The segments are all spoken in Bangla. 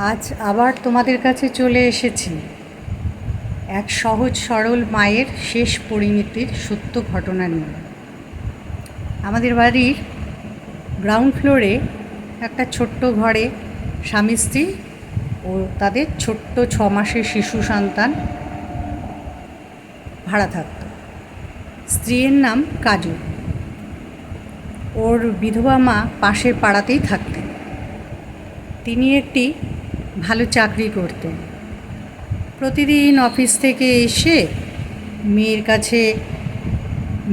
আজ আবার তোমাদের কাছে চলে এসেছি এক সহজ সরল মায়ের শেষ পরিণতির সত্য ঘটনা নিয়ে। আমাদের বাড়ির গ্রাউন্ড ফ্লোরে একটা ছোট্ট ঘরে স্বামী স্ত্রী ও তাদের ছোট্ট 6 মাসের শিশু সন্তান ভাড়া থাকত। স্ত্রীর নাম কাজু। ওর বিধবা মা পাশের পাড়াতেই থাকতেন। তিনি একটি ভালো চাকরি করতেন। প্রতিদিন অফিস থেকে এসে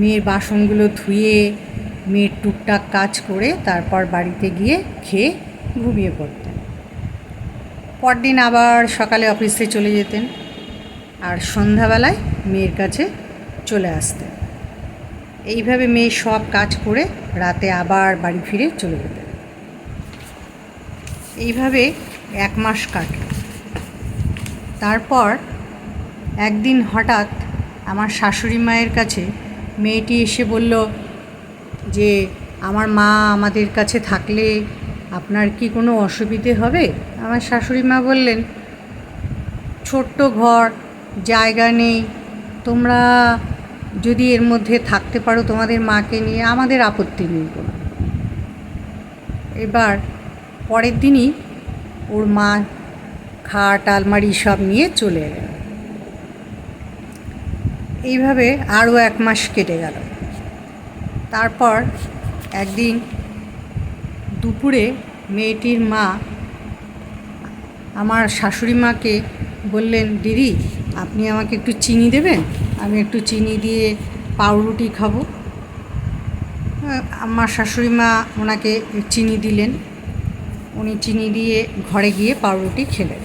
মেয়ের বাসনগুলো ধুয়ে মেয়ের টুকটাক কাজ করে তারপর বাড়িতে গিয়ে খেয়ে ঘুমিয়ে পড়তেন। পরদিন আবার সকালে অফিসে চলে যেতেন আর সন্ধ্যাবেলায় মেয়ের কাছে চলে আসতেন। এইভাবে মেয়ে সব কাজ করে রাতে আবার বাড়ি ফিরে চলে যেতেন। এইভাবে 1 মাস কাটল। তারপর একদিন হঠাৎ আমার শাশুড়ি মায়ের কাছে মেয়েটি এসে বলল যে আমার মা আমাদের কাছে থাকলে আপনার কি কোনো অসুবিধে হবে? আমার শাশুড়ি মা বললেন, ছোট্ট ঘর, জায়গা নেই, তোমরা যদি এর মধ্যে থাকতে পারো তোমাদের মাকে নিয়ে, আমাদের আপত্তি নেই কোনো। এবার পরের দিনই ওর মা খাট আলমারি সব নিয়ে চলে এলেন। এইভাবে আরও 1 মাস কেটে গেল। তারপর একদিন দুপুরে মেয়েটির মা আমার শাশুড়ি মাকে বললেন, দিদি আপনি আমাকে একটু চিনি দেবেন, আমি একটু চিনি দিয়ে পাউরুটি খাবো। আমার শাশুড়ি মা ওনাকে চিনি দিলেন। উনি চিনি দিয়ে ঘরে গিয়ে পাউরুটি খেলেন।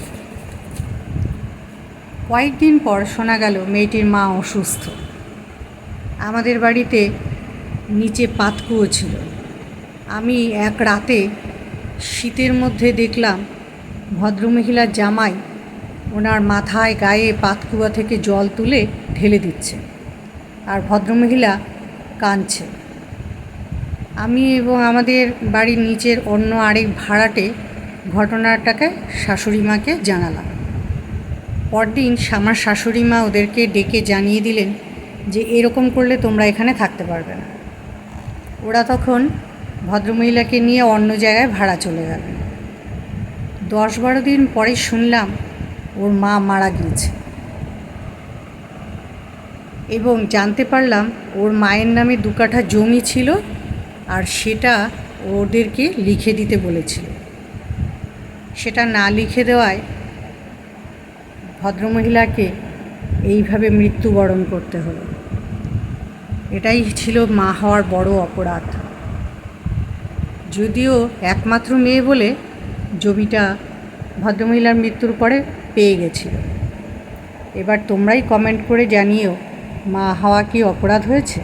কয়েকদিন পর শোনা গেল মেয়েটির মা অসুস্থ। আমাদের বাড়িতে নিচে পাতকুয়ো ছিল। আমি এক রাতে শীতের মধ্যে দেখলাম ভদ্রমহিলার জামাই ওনার মাথায় গায়ে পাতকুয়া থেকে জল তুলে ঢেলে দিচ্ছে আর ভদ্রমহিলা কাঁদছে। আমি এবং আমাদের বাড়ির নিচের অন্য আরেক ভাড়াটে ঘটনাটাকে শাশুড়ি মাকে জানালাম। পরদিন আমার শাশুড়ি মা ওদেরকে ডেকে জানিয়ে দিলেন যে এরকম করলে তোমরা এখানে থাকতে পারবে না। ওরা তখন ভদ্রমহিলাকে নিয়ে অন্য জায়গায় ভাড়া চলে গেল। 10-12 দিন পরে শুনলাম ওর মা মারা গিয়েছে এবং জানতে পারলাম ওর মায়ের নামে 2 কাঠা জমি ছিল আর সেটা ওদেরকে লিখে দিতে বলেছিল। সেটা না লিখে দেওয়ায় ভদ্রমহিলাকে এইভাবে মৃত্যুবরণ করতে হলো। এটাই ছিল মা হওয়ার বড় অপরাধ। যদিও একমাত্র মেয়ে বলে জমিটা ভদ্রমহিলার মৃত্যুর পরে পেয়ে গেছিল। এবার তোমরাই কমেন্ট করে জানিও, মা হওয়া কি অপরাধ হয়েছে?